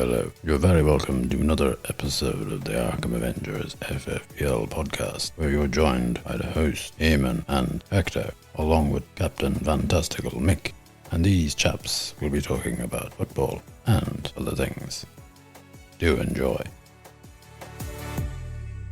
Hello. You're very welcome to another episode of the Arkham Avengers FFPL podcast, where you're joined by the host, Eamon and Hector, along with Captain Fantastical Mick, and these chaps will be talking about football and other things. Do enjoy.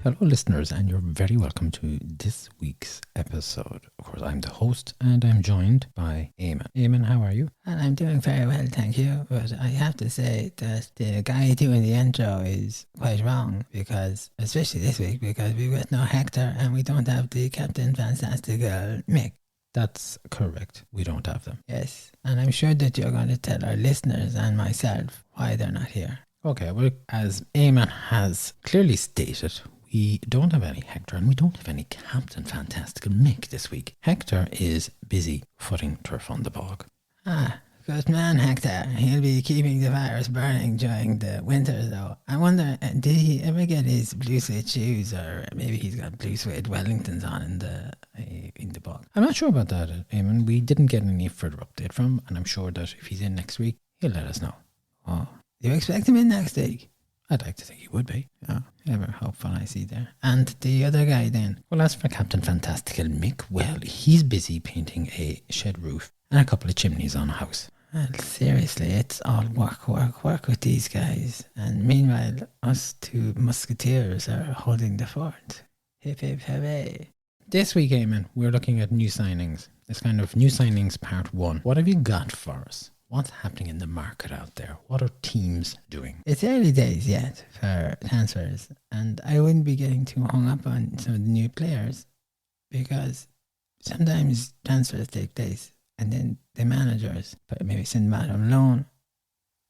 Hello listeners, and you're very welcome to this week's episode. Of course, I'm the host and I'm joined by Eamon. Eamon, how are you? And I'm doing very well, thank you. But I have to say that the guy doing the intro is quite wrong, because, especially this week, because we've got no Hector and we don't have the Captain Fantastical Mick. That's correct. We don't have them. Yes, and I'm sure that you're going to tell our listeners and myself why they're not here. Okay, well, as Eamon has clearly stated, we don't have any Hector and we don't have any Captain Fantastical Mick this week. Hector is busy footing turf on the bog. Good man, Hector. He'll be keeping the fires burning during the winter, though. I wonder, did he ever get his blue suede shoes, or maybe he's got blue suede Wellingtons on in the bog? I'm not sure about that, Eamon. We didn't get any further update from him, and I'm sure that if he's in next week, he'll let us know. Oh, you expect him in next week? I'd like to think he would be. Oh, ever hopeful, I see there. And the other guy then? Well, as for Captain Fantastical Mick, well, he's busy painting a shed roof and a couple of chimneys on a house. Well, seriously, it's all work with these guys. And meanwhile, us two musketeers are holding the fort. Hip hip hooray. This week, Eamon, we're looking at new signings. It's kind of new signings part 1. What have you got for us? What's happening in the market out there? What are teams doing? It's early days yet for transfers, and I wouldn't be getting too hung up on some of the new players, because sometimes transfers take place and then the managers maybe send them out on loan,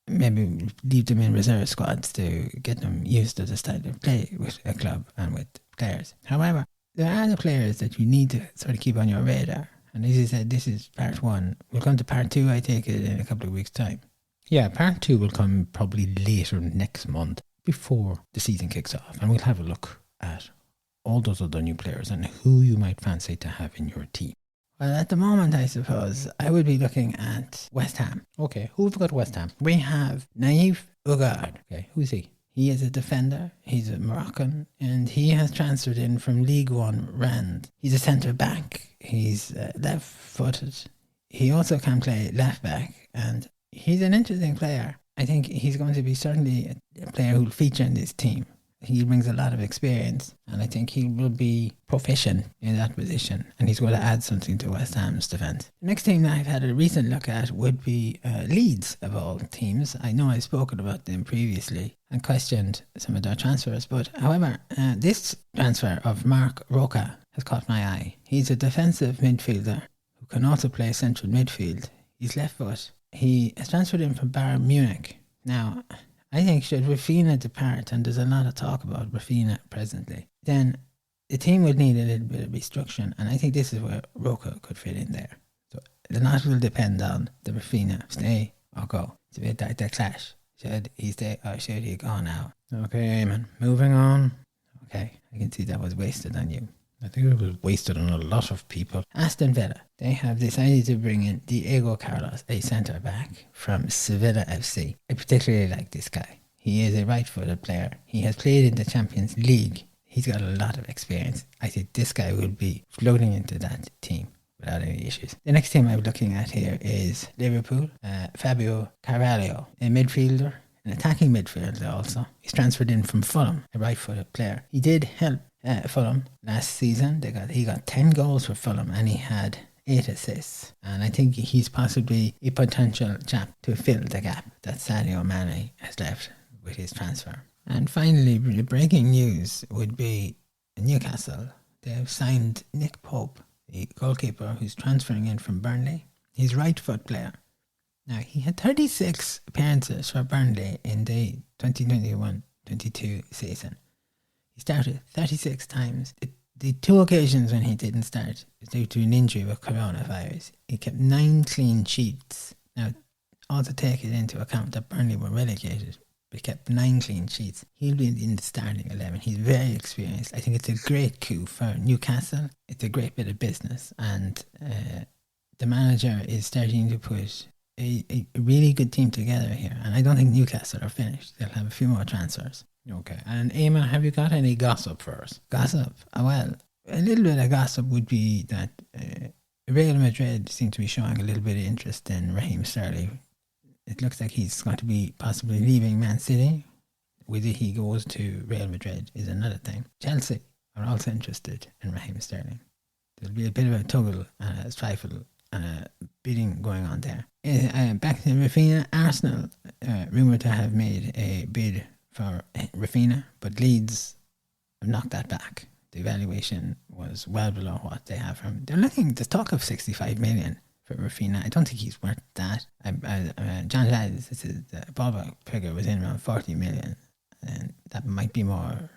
maybe leave them in reserve squads to get them used to the style of play with a club and with players. However, there are the players that you need to sort of keep on your radar. And as you said, this is part 1. We'll come to part 2, I take it, in a couple of weeks' time. Yeah, part 2 will come probably later next month, before the season kicks off. And we'll have a look at all those other new players and who you might fancy to have in your team. Well, at the moment, I suppose, I would be looking at West Ham. Okay, who have we got at West Ham? We have Naif Ugard. Okay, who's he? He is a defender, he's a Moroccan, and he has transferred in from League One Rand. He's a centre-back, he's left-footed. He also can play left-back, and he's an interesting player. I think he's going to be certainly a player who will feature in this team. He brings a lot of experience, and I think he will be proficient in that position, and he's going to add something to West Ham's defence. The next team that I've had a recent look at would be Leeds, of all teams. I know I've spoken about them previously and questioned some of their transfers, but however, this transfer of Mark Roca has caught my eye. He's a defensive midfielder who can also play central midfield. He's left foot. He has transferred in from Bayern Munich. Now, I think should Rafinha depart, and there's a lot of talk about Rafinha presently, then the team would need a little bit of restructuring, and I think this is where Roca could fit in there. So the lot will depend on the Rafinha stay or go. It's a bit like the clash. Should he stay or should he go now? Okay, Eamon, moving on. Okay, I can see that was wasted on you. I think it was wasted on a lot of people. Aston Villa, they have decided to bring in Diego Carlos, a centre-back from Sevilla FC. I particularly like this guy. He is a right-footed player. He has played in the Champions League. He's got a lot of experience. I think this guy will be floating into that team without any issues. The next team I'm looking at here is Liverpool. Fabio Carvalho, a midfielder, an attacking midfielder also. He's transferred in from Fulham, a right-footed player. He did help Fulham last season. He got 10 goals for Fulham and he had 8 assists. And I think he's possibly a potential chap to fill the gap that Sadio Mane has left with his transfer. And finally, the breaking news would be Newcastle. They have signed Nick Pope, the goalkeeper who's transferring in from Burnley. He's right foot player. Now, he had 36 appearances for Burnley in the 2021-22 season. He started 36 times. The 2 occasions when he didn't start was due to an injury with coronavirus. He kept 9 clean sheets. Now, also take it into account that Burnley were relegated, but he kept 9 clean sheets. He'll be in the starting 11. He's very experienced. I think it's a great coup for Newcastle. It's a great bit of business, and the manager is starting to put a really good team together here. And I don't think Newcastle are finished. They'll have a few more transfers. Okay. And Eamon, have you got any gossip for us? Gossip? Well, a little bit of gossip would be that Real Madrid seem to be showing a little bit of interest in Raheem Sterling. It looks like he's going to be possibly leaving Man City. Whether he goes to Real Madrid is another thing. Chelsea are also interested in Raheem Sterling. There'll be a bit of a tuggle and a trifle and a bidding going on there. Back to Rafinha, Arsenal rumoured to have made a bid for Rafinha, but Leeds have knocked that back. The valuation was well below what they have for him. They're looking to talk of 65 million for Rafinha. I don't think he's worth that. John Ladd, the ballpark figure was in around 40 million, and that might be more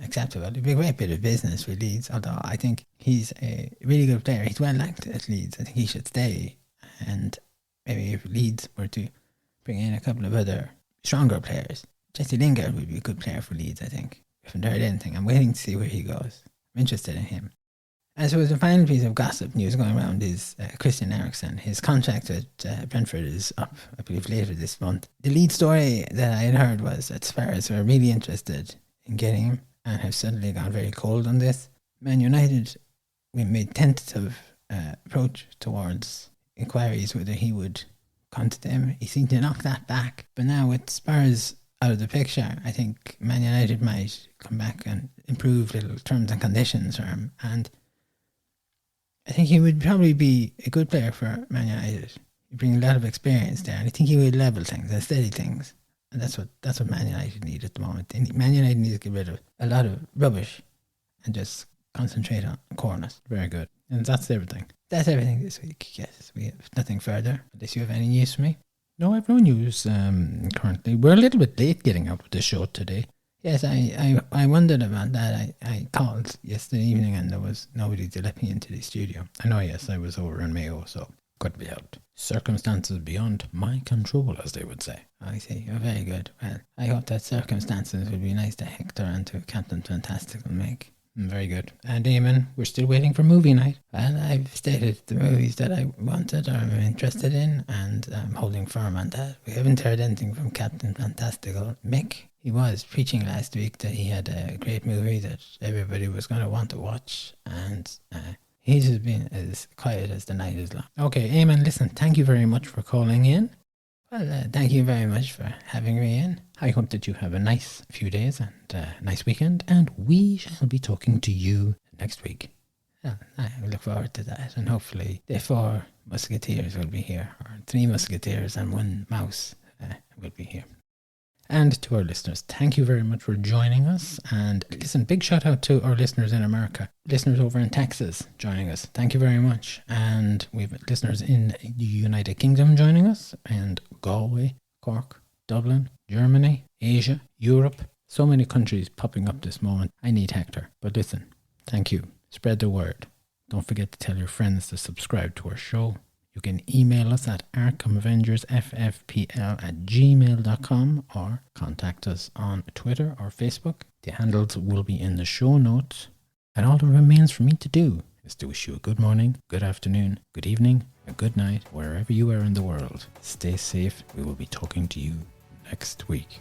acceptable. It'd be a great bit of business for Leeds, although I think he's a really good player. He's well liked at Leeds. I think he should stay, and maybe if Leeds were to bring in a couple of other stronger players, Jesse Lingard would be a good player for Leeds, I think. I haven't heard anything. I'm waiting to see where he goes. I'm interested in him. As well as the final piece of gossip news going around is Christian Eriksen. His contract at Brentford is up, I believe, later this month. The lead story that I had heard was that Spurs were really interested in getting him and have suddenly gone very cold on this. Man United made tentative approach towards inquiries whether he would come to them. He seemed to knock that back. But now with Spurs out of the picture, I think Man United might come back and improve little terms and conditions for him. And I think he would probably be a good player for Man United. He'd bring a lot of experience there, and I think he would level things and steady things. And that's what Man United need at the moment. Man United needs to get rid of a lot of rubbish and just concentrate on corners. Very good. And that's everything. That's everything this week. Yes, we have nothing further. Unless you have any news for me. No, I have no news currently. We're a little bit late getting up with the show today. Yes, I wondered about that. I called yesterday evening and there was nobody to let me into the studio. I know, yes, I was over in Mayo, so couldn't be helped. Circumstances beyond my control, as they would say. I see. You're very good. Well, I hope that circumstances would be nice to Hector and to Captain Fantastical Mick. Very good. And Eamon, we're still waiting for movie night. Well, I've stated the movies that I wanted or I'm interested in, and I'm holding firm on that. We haven't heard anything from Captain Fantastical Mick. He was preaching last week that he had a great movie that everybody was going to want to watch, and he's just been as quiet as the night is long. Okay, Eamon, listen, thank you very much for calling in. Well, thank you very much for having me in. I hope that you have a nice few days and a nice weekend, and we shall be talking to you next week. Well, I look forward to that, and hopefully the 4 musketeers will be here, or 3 musketeers and 1 mouse will be here. And to our listeners, thank you very much for joining us. And listen, big shout out to our listeners in America, listeners over in Texas joining us. Thank you very much. And we have listeners in the United Kingdom joining us, and Galway, Cork, Dublin, Germany, Asia, Europe. So many countries popping up this moment. I need Hector. But listen, thank you. Spread the word. Don't forget to tell your friends to subscribe to our show. You can email us at arkhamavengersffpl@gmail.com or contact us on Twitter or Facebook. The handles will be in the show notes. And all that remains for me to do is to wish you a good morning, good afternoon, good evening, a good night, wherever you are in the world. Stay safe. We will be talking to you next week.